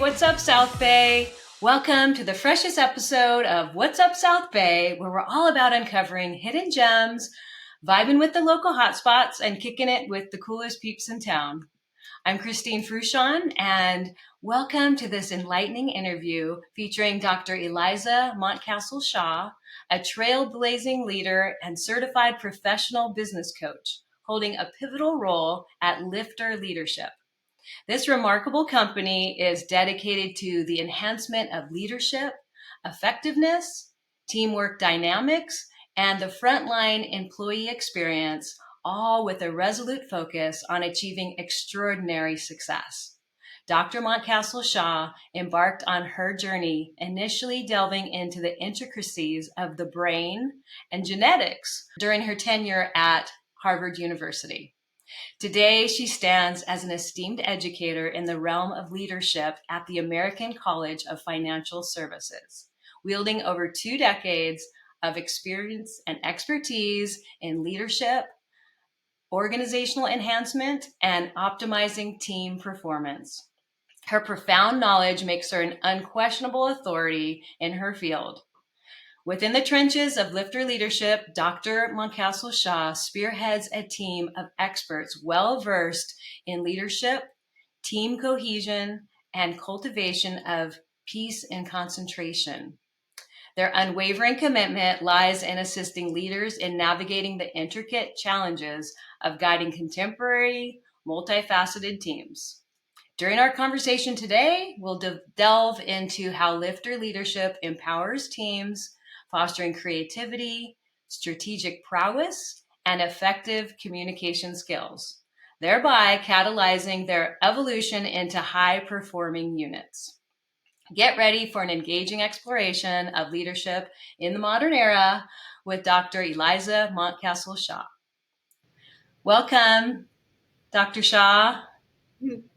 what's up, South Bay? Welcome to the freshest episode of What's Up, South Bay, where we're all about uncovering hidden gems, vibing with the local hotspots, and kicking it with the coolest peeps in town. I'm Christine Frushon, and welcome to this enlightening interview featuring Dr. Eliza Montcastle Shaw, a trailblazing leader and certified professional business coach, holding a pivotal role at Lifter Leadership. This remarkable company is dedicated to the enhancement of leadership, effectiveness, teamwork dynamics, and the frontline employee experience, all with a resolute focus on achieving extraordinary success. Dr. Montcastle Shaw embarked on her journey, initially delving into the intricacies of the brain and genetics during her tenure at Harvard University. Today, she stands as an esteemed educator in the realm of leadership at the American College of Financial Services, wielding over 2 decades of experience and expertise in leadership, organizational enhancement, and optimizing team performance. Her profound knowledge makes her an unquestionable authority in her field. Within the trenches of Lifter Leadership, Dr. Montcastle Shaw spearheads a team of experts well-versed in leadership, team cohesion, and cultivation of peace and concentration. Their unwavering commitment lies in assisting leaders in navigating the intricate challenges of guiding contemporary, multifaceted teams. During our conversation today, we'll delve into how Lifter Leadership empowers teams, fostering creativity, strategic prowess, and effective communication skills, thereby catalyzing their evolution into high-performing units. Get ready for an engaging exploration of leadership in the modern era with Dr. Eliza Montcastle Shaw. Welcome, Dr. Shaw.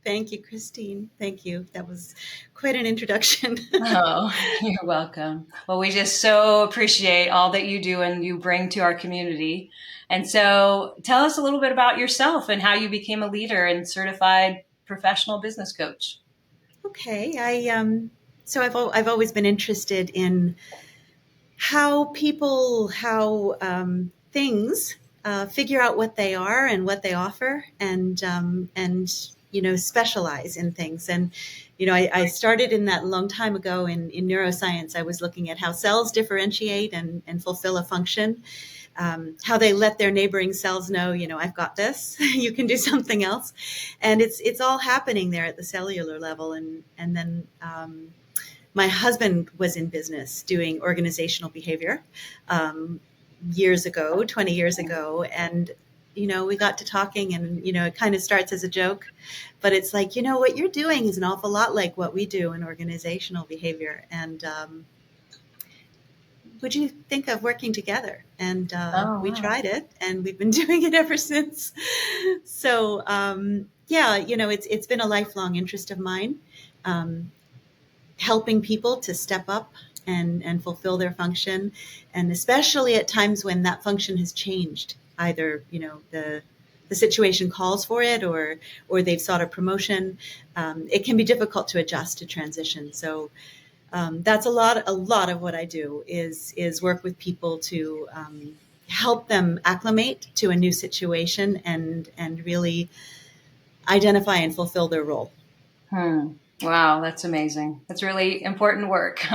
Thank you, Christine. Thank you. That was quite an introduction. Oh, you're welcome. Well, we just so appreciate all that you do and you bring to our community. And so tell us a little bit about yourself and how you became a leader and certified professional business coach. Okay. I've always been interested in how people, things figure out what they are and what they offer, and specialize in things. And I started in that long time ago in neuroscience. I was looking at how cells differentiate and fulfill a function, how they let their neighboring cells know, I've got this, you can do something else. And it's all happening there at the cellular level. And then my husband was in business doing organizational behavior years ago, 20 years ago. And, we got to talking and, it kind of starts as a joke, but it's like, what you're doing is an awful lot like what we do in organizational behavior. And would you think of working together? And we tried it, and we've been doing it ever since. So, it's been a lifelong interest of mine. Helping people to step up and fulfill their function, and especially at times when that function has changed, either the situation calls for it, or they've sought a promotion. It can be difficult to adjust to transition. So that's a lot of what I do is work with people to help them acclimate to a new situation and really identify and fulfill their role. Wow, that's amazing. That's really important work.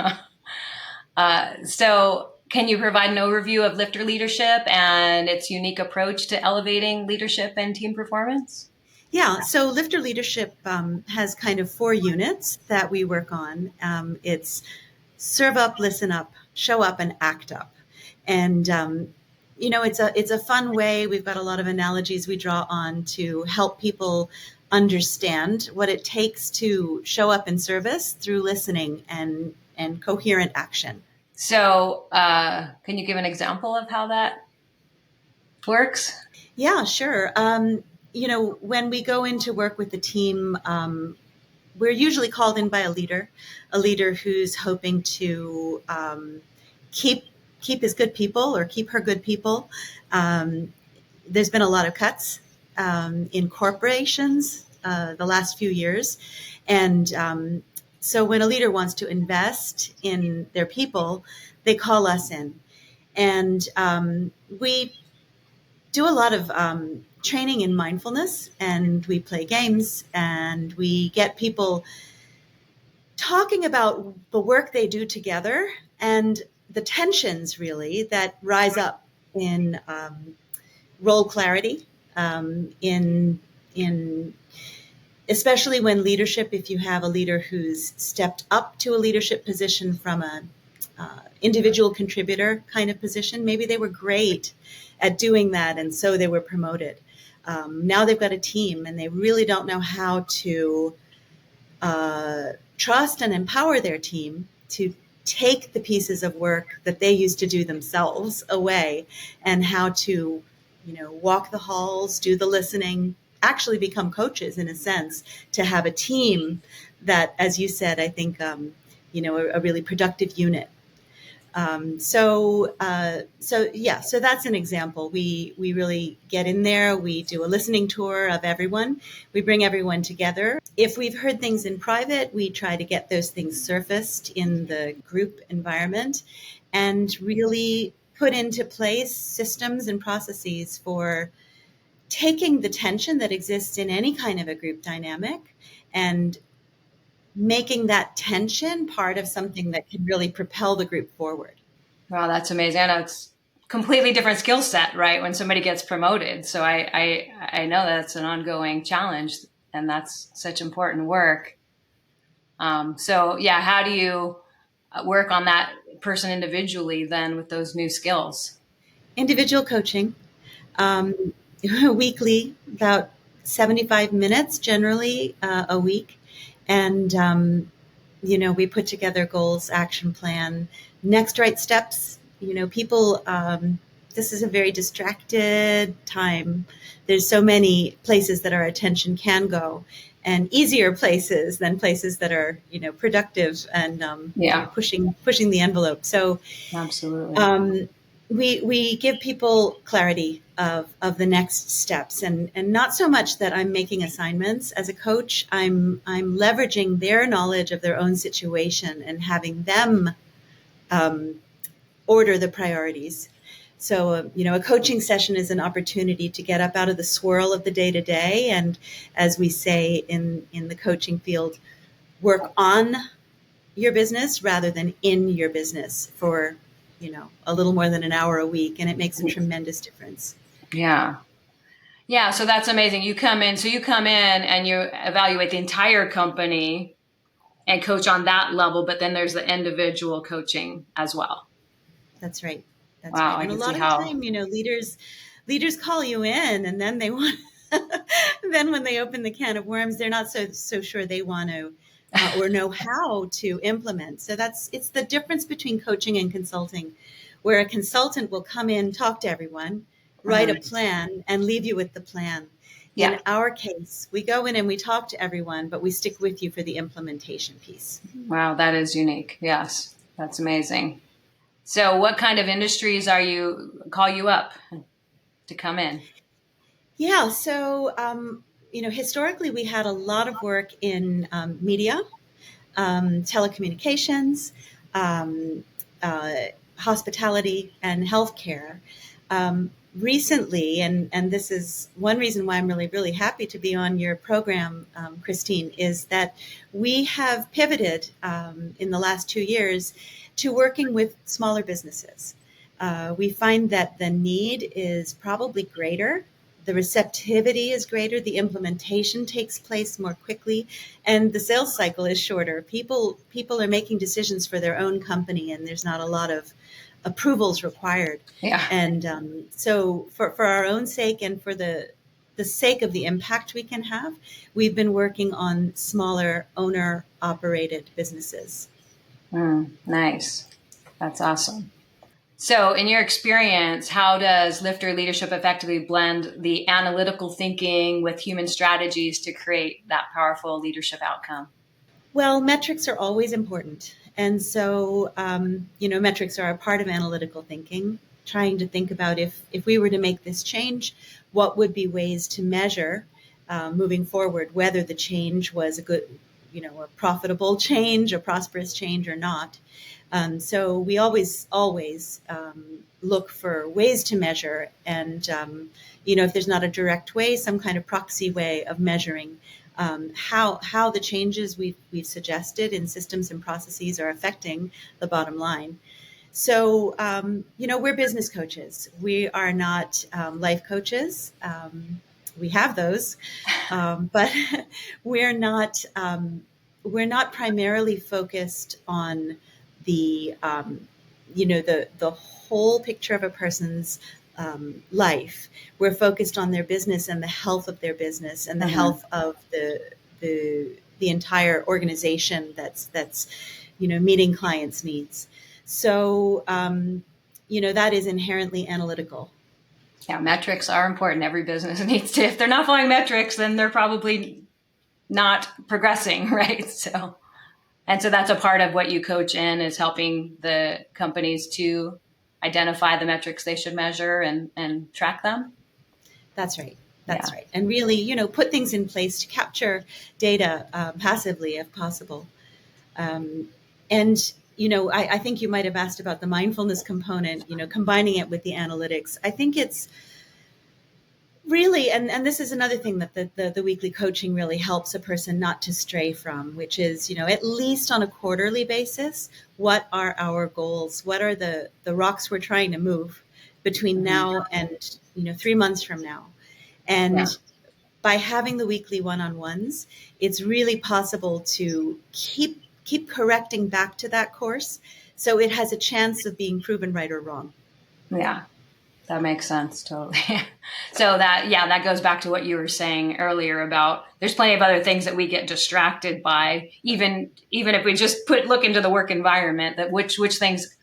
So can you provide an overview of Lifter Leadership and its unique approach to elevating leadership and team performance? Yeah, so Lifter Leadership has kind of 4 units that we work on. It's serve up, listen up, show up, and act up. And it's a fun way. We've got a lot of analogies we draw on to help people understand what it takes to show up in service through listening and coherent action. So can you give an example of how that works? Yeah, sure. When we go in to work with the team, we're usually called in by a leader who's hoping to keep his good people or keep her good people. There's been a lot of cuts in corporations the last few years, and So when a leader wants to invest in their people, they call us in. And we do a lot of training in mindfulness, and we play games, and we get people talking about the work they do together and the tensions really that rise up in role clarity, in especially when leadership, if you have a leader who's stepped up to a leadership position from a individual contributor kind of position, maybe they were great at doing that and so they were promoted. Now they've got a team and they really don't know how to trust and empower their team to take the pieces of work that they used to do themselves away, and how to, walk the halls, do the listening, actually become coaches in a sense, to have a team that, as you said, I think, a really productive unit. So that's an example. We really get in there. We do a listening tour of everyone. We bring everyone together. If we've heard things in private, we try to get those things surfaced in the group environment and really put into place systems and processes for taking the tension that exists in any kind of a group dynamic and making that tension part of something that can really propel the group forward. Wow, that's amazing. I know it's completely different skill set, right? When somebody gets promoted. So I know that's an ongoing challenge, and that's such important work. So yeah, how do you work on that person individually then with those new skills? Individual coaching, weekly, about 75 minutes generally a week. And, we put together goals, action plan, next right steps. People, this is a very distracted time. There's so many places that our attention can go, and easier places than places that are, productive and pushing the envelope. So absolutely. We give people clarity of the next steps, and not so much that I'm making assignments as a coach. I'm leveraging their knowledge of their own situation and having them order the priorities. So, a coaching session is an opportunity to get up out of the swirl of the day to day. And as we say in the coaching field, work on your business rather than in your business for, a little more than an hour a week. And it makes a tremendous difference. Yeah. Yeah. So that's amazing. You come in and you evaluate the entire company and coach on that level, but then there's the individual coaching as well. That's right. That's wow, right. And a lot of the time, leaders call you in, and then they want, then when they open the can of worms, they're not so sure they want to or know how to implement. So it's the difference between coaching and consulting, where a consultant will come in, talk to everyone, write a plan, and leave you with the plan. In our case, we go in and we talk to everyone, but we stick with you for the implementation piece. Wow, that is unique. Yes, that's amazing. So what kind of industries call you up to come in? Yeah, so, historically we had a lot of work in media, telecommunications, hospitality, and healthcare. Recently, and this is one reason why I'm really, really happy to be on your program, Christine, is that we have pivoted in the last 2 years to working with smaller businesses. We find that the need is probably greater. The receptivity is greater. The implementation takes place more quickly, and the sales cycle is shorter. People are making decisions for their own company, and there's not a lot of approvals required. Yeah. And so for our own sake and for the sake of the impact we can have, we've been working on smaller owner-operated businesses. Nice. That's awesome. So in your experience, how does Lifter Leadership effectively blend the analytical thinking with human strategies to create that powerful leadership outcome? Well, metrics are always important. And so, metrics are a part of analytical thinking, trying to think about if we were to make this change, what would be ways to measure moving forward, whether the change was a good, a profitable change, a prosperous change or not. So we always look for ways to measure, and if there's not a direct way, some kind of proxy way of measuring how the changes we've suggested in systems and processes are affecting the bottom line. So we're business coaches. We are not life coaches. We have those, but we're not primarily focused on the the whole picture of a person's life. We're focused on their business and the health of their business and the health of the entire organization that's meeting clients' needs. So that is inherently analytical. Yeah, metrics are important. Every business needs to. If they're not following metrics, then they're probably not progressing, right? So that's a part of what you coach in, is helping the companies to identify the metrics they should measure and track them. That's right. That's right. And really, put things in place to capture data passively if possible. And I think you might have asked about the mindfulness component, combining it with the analytics. I think it's really, and this is another thing that the weekly coaching really helps a person not to stray from, which is, at least on a quarterly basis, what are our goals? What are the rocks we're trying to move between now and, 3 months from now? And by having the weekly one-on-ones, it's really possible to keep correcting back to that course, so it has a chance of being proven right or wrong. Yeah, that makes sense. Totally. So that goes back to what you were saying earlier about there's plenty of other things that we get distracted by, even if we just look into the work environment, that which things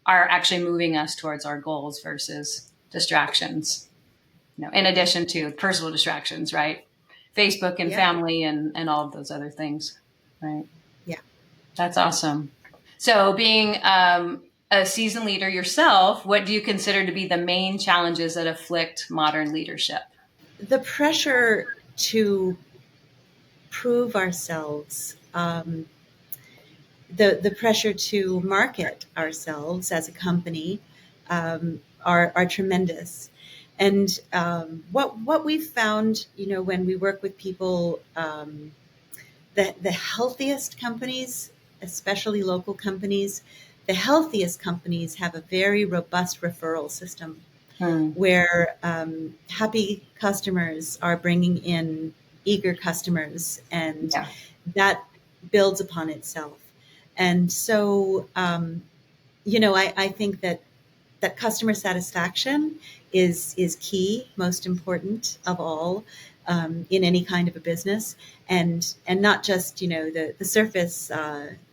are actually moving us towards our goals versus distractions, in addition to personal distractions, right? Facebook and family and all of those other things, right? Yeah. That's awesome. So being a seasoned leader yourself, what do you consider to be the main challenges that afflict modern leadership? The pressure to prove ourselves, the pressure to market ourselves as a company are tremendous. And what we've found, when we work with people, the healthiest companies, especially local companies, the healthiest companies have a very robust referral system where happy customers are bringing in eager customers, and that builds upon itself. And so, I think that customer satisfaction is key, most important of all, in any kind of a business, and not just the surface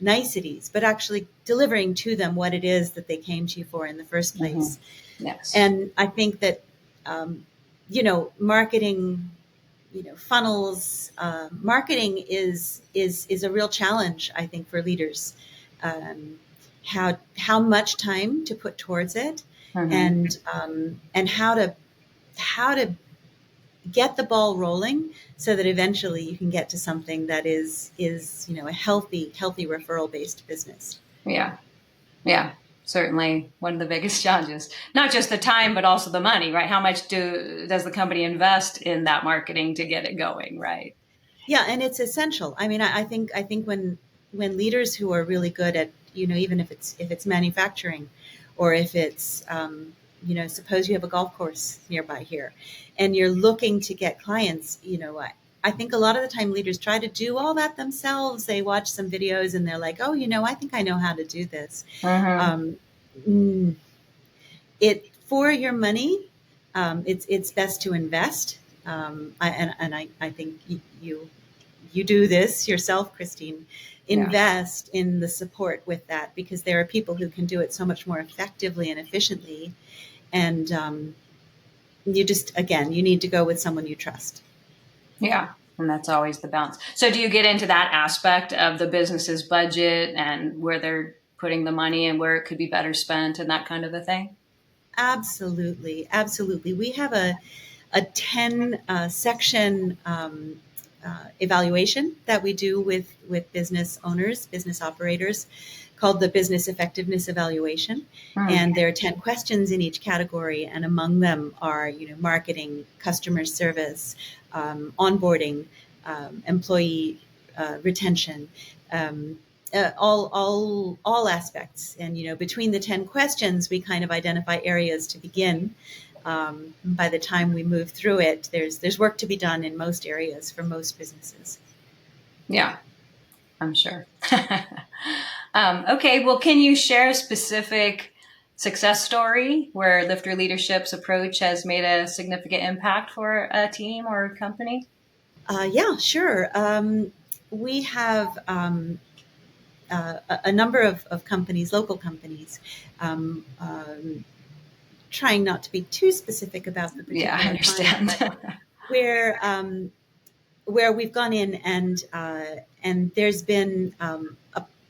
niceties, but actually delivering to them what it is that they came to you for in the first place. Yes. And I think that marketing, funnels, marketing is a real challenge, I think, for leaders. How much time to put towards it, and how to get the ball rolling so that eventually you can get to something that is a healthy referral based business. Yeah, certainly one of the biggest challenges. Not just the time, but also the money, right? How much does the company invest in that marketing to get it going, right? Yeah, and it's essential. I mean, I think when leaders who are really good at, even if it's manufacturing, or if it's suppose you have a golf course nearby here, and you're looking to get clients, I think a lot of the time leaders try to do all that themselves. They watch some videos and they're like, oh, I think I know how to do this. It for your money, it's best to invest. I think you do this yourself, Christine. Invest in the support with that, because there are people who can do it so much more effectively and efficiently. And you need to go with someone you trust. Yeah. And that's always the balance. So do you get into that aspect of the business's budget and where they're putting the money and where it could be better spent and that kind of a thing? Absolutely. We have a 10 section evaluation that we do with business owners, business operators, called the Business Effectiveness Evaluation. And there are 10 questions in each category, and among them are, marketing, customer service, onboarding, employee retention, all aspects. And between the 10 questions, we kind of identify areas to begin. By the time we move through it, there's work to be done in most areas for most businesses. Yeah, I'm sure. Okay, well, can you share a specific success story where Lifter Leadership's approach has made a significant impact for a team or a company? Yeah, sure. We have a number of companies, local companies, trying not to be too specific about the particular I understand. client, but where we've gone in and there's been a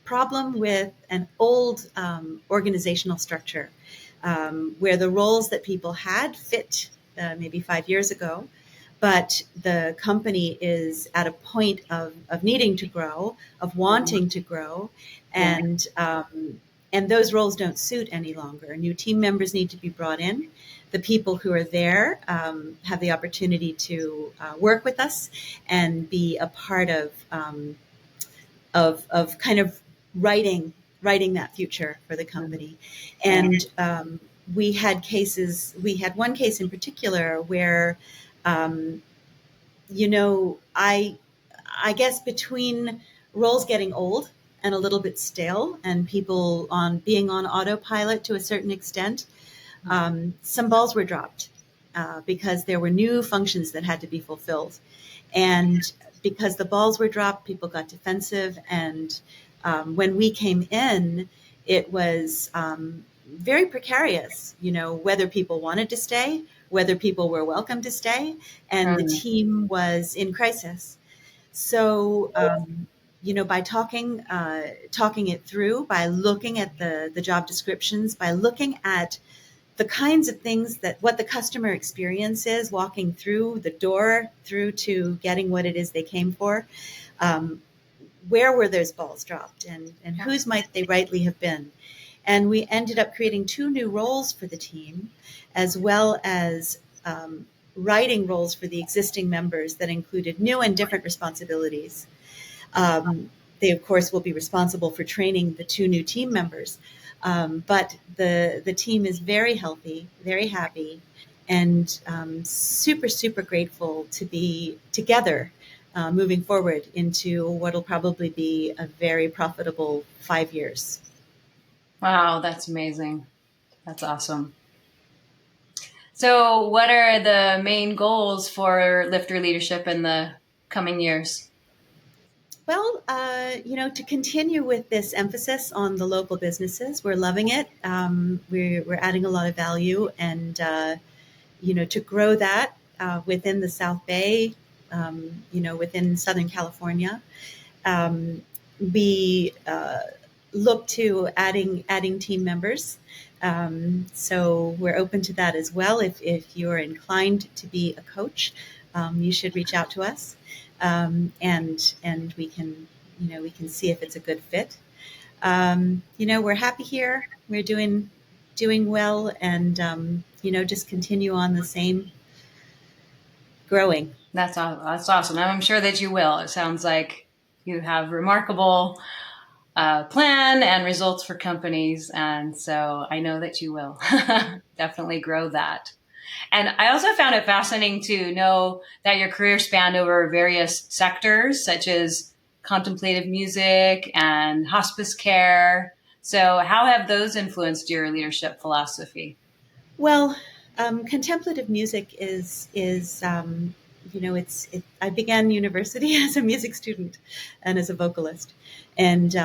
problem with an old organizational structure where the roles that people had fit maybe 5 years ago, but the company is at a point of needing to grow, of wanting to grow, and those roles don't suit any longer. New team members need to be brought in. The people who are there have the opportunity to work with us and be a part of kind of writing that future for the company. And we had one case in particular where, I guess between roles getting old and a little bit stale and people being on autopilot to a certain extent, some balls were dropped because there were new functions that had to be fulfilled. And because the balls were dropped, people got defensive. And when we came in, it was very precarious, whether people wanted to stay, whether people were welcome to stay, and the team was in crisis. So, by talking it through, by looking at the job descriptions, by looking at the kinds of things what the customer experience is, walking through the door, through to getting what it is they came for, where were those balls dropped and whose might they rightly have been. And we ended up creating 2 new roles for the team, as well as writing roles for the existing members that included new and different responsibilities. They, of course, will be responsible for training the 2 new team members. But the team is very healthy, very happy, and super, super grateful to be together moving forward into what will probably be a very profitable 5 years. Wow, that's amazing. That's awesome. So what are the main goals for Lifter Leadership in the coming years? Well, to continue with this emphasis on the local businesses, we're loving it. We're adding a lot of value, and to grow that within the South Bay, within Southern California, we look to adding team members. So we're open to that as well. If you're inclined to be a coach, you should reach out to us. And we can see if it's a good fit. We're happy here. We're doing well, and just continue on the same growing. That's awesome. I'm sure that you will. It sounds like you have remarkable plan and results for companies, and so I know that you will definitely grow that. And I also found it fascinating to know that your career spanned over various sectors, such as contemplative music and hospice care. So how have those influenced your leadership philosophy? Well, contemplative music is I began university as a music student and as a vocalist, and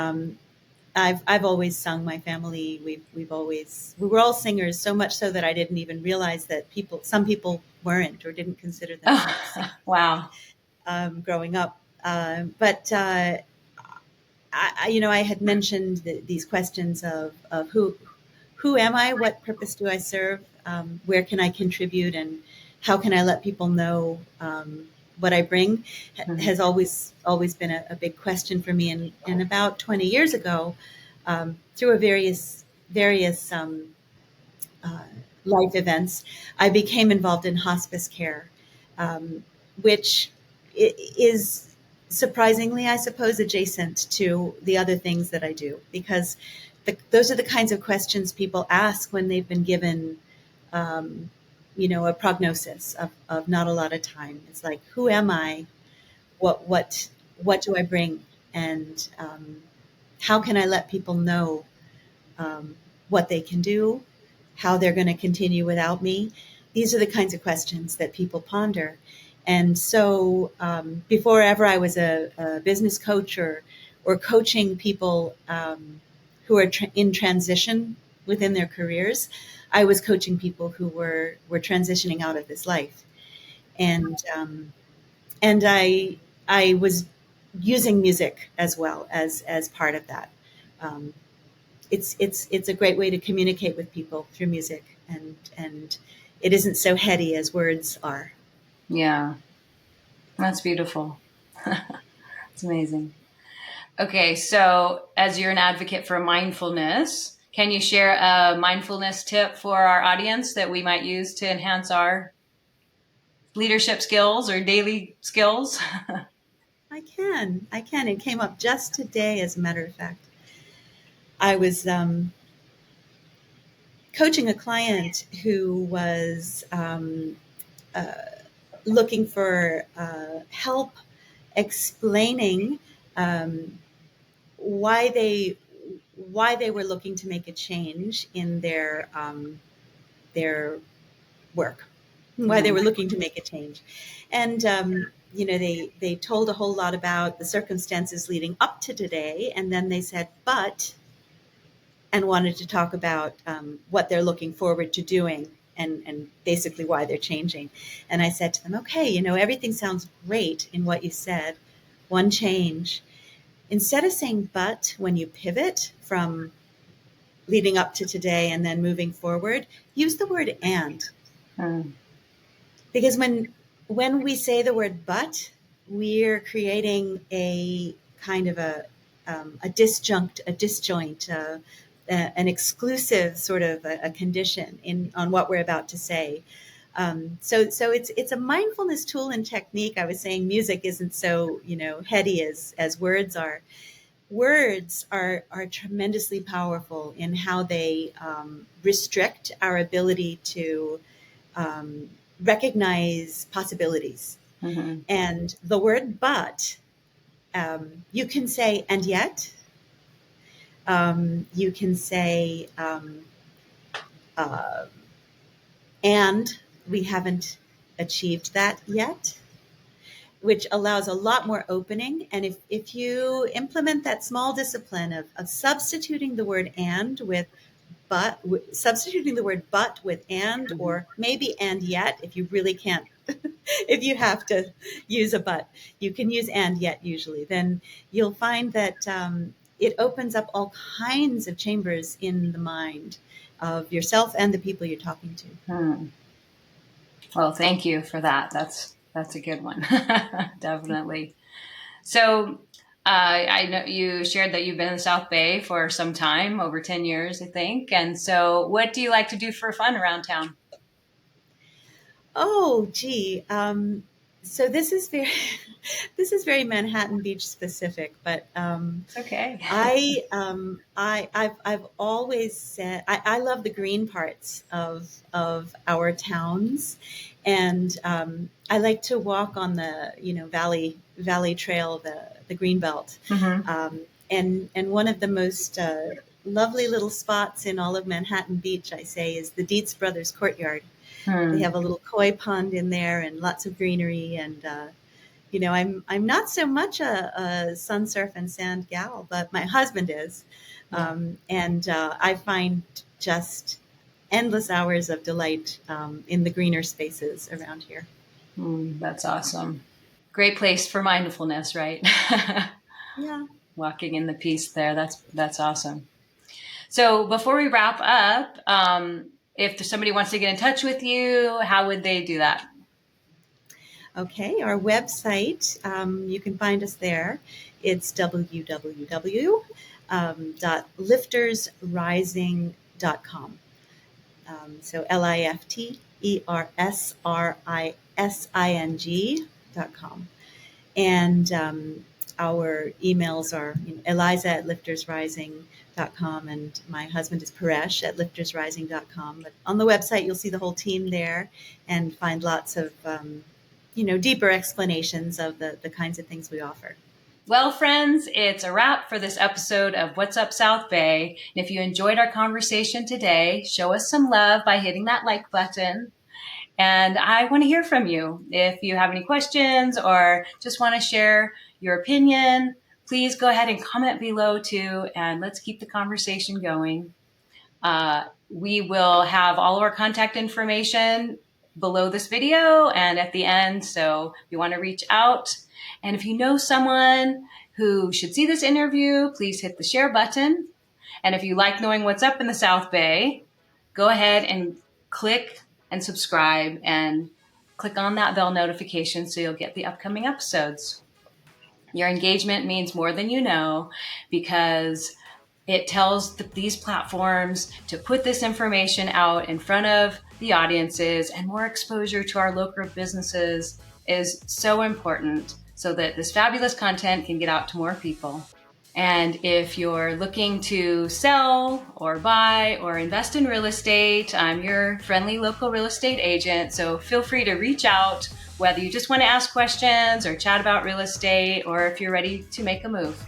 I've always sung. My family, we were all singers, so much so that I didn't even realize that some people weren't or didn't consider themselves singers. Wow. Growing up. But I had mentioned these questions of who am I? What purpose do I serve? Where can I contribute? And how can I let people know what I bring Mhm. has always been a big question for me. And about 20 years ago, through a various uh, life events, I became involved in hospice care, which is surprisingly, I suppose, adjacent to the other things that I do, because those are the kinds of questions people ask when they've been given, um, a prognosis of not a lot of time. It's like, who am I? What what what do I bring? And how can I let people know um, what they can do, how they're going to continue without me? These are the kinds of questions that people ponder. And so, before ever I was a business coach or coaching people who are in transition within their careers, I was coaching people who were transitioning out of this life, and and I was using music as well as part of that. Um, it's a great way to communicate with people through music, and it isn't so heady as words are. Yeah, that's beautiful. It's amazing. Okay, so as you're an advocate for mindfulness, can you share a mindfulness tip for our audience that we might use to enhance our leadership skills or daily skills? I can. It came up just today, as a matter of fact. I was coaching a client who was uh, looking for help explaining um, why they were looking to make a change in their work, why they Mhm. were looking to make a change. And, they told a whole lot about the circumstances leading up to today. And then they said, but, and wanted to talk about what they're looking forward to doing and basically why they're changing. And I said to them, okay, everything sounds great in what you said. One change. Instead of saying but when you pivot from leading up to today and then moving forward, use the word and. Mm. Because when we say the word but, we're creating a kind of a disjoint, an exclusive sort of a condition in on what we're about to say. So it's a mindfulness tool and technique. I was saying music isn't so heady as words are. Words are tremendously powerful in how they restrict our ability to um, recognize possibilities. Mhm. And the word but, you can say, and yet, you can say, uh, and we haven't achieved that yet, which allows a lot more opening. And if you implement that small discipline of substituting the word and with but, substituting the word but with and, Mhm. or maybe and yet, if you really can't, if you have to use a but, you can use and yet usually, then you'll find that it opens up all kinds of chambers in the mind of yourself and the people you're talking to. Mm. Well, thank you for that. That's a good one. Definitely. So, I know you shared that you've been in the South Bay for some time, over 10 years, I think. And so, what do you like to do for fun around town? Oh, gee. So this is very, this is very Manhattan Beach specific, but It's okay. I've always said I love the green parts of our towns, and I like to walk on the Valley Trail, the green belt, Hmm. and one of the most lovely little spots in all of Manhattan Beach, I say, is the Dietz Brothers Courtyard. They Hmm. have a little koi pond in there and lots of greenery. And I'm not so much a sun, surf, and sand gal, but my husband is, Yeah. and I find just endless hours of delight in the greener spaces around here. That's awesome. Great place for mindfulness, right? Yeah. Walking in the peace there. That's awesome. So before we wrap up, if somebody wants to get in touch with you, how would they do that? Okay, our website, you can find us there. It's www.liftersrising.com. So LIFTERSRISING.com. And our emails are Eliza at liftersrising.com, and my husband is Paresh at liftersrising.com. But on the website, you'll see the whole team there and find lots of deeper explanations of the kinds of things we offer. Well, friends, it's a wrap for this episode of What's Up South Bay. And if you enjoyed our conversation today, show us some love by hitting that like button. And I want to hear from you. If you have any questions or just want to share your opinion, please go ahead and comment below too, and let's keep the conversation going. We will have all of our contact information below this video and at the end, so if you want to reach out. And if you know someone who should see this interview, please hit the share button. And if you like knowing what's up in the South Bay, go ahead and click and subscribe and click on that bell notification so you'll get the upcoming episodes. Your engagement means more than you know, because it tells these platforms to put this information out in front of the audiences, and more exposure to our local businesses is so important so that this fabulous content can get out to more people. And if you're looking to sell or buy or invest in real estate, I'm your friendly local real estate agent. So feel free to reach out, whether you just want to ask questions or chat about real estate, or if you're ready to make a move.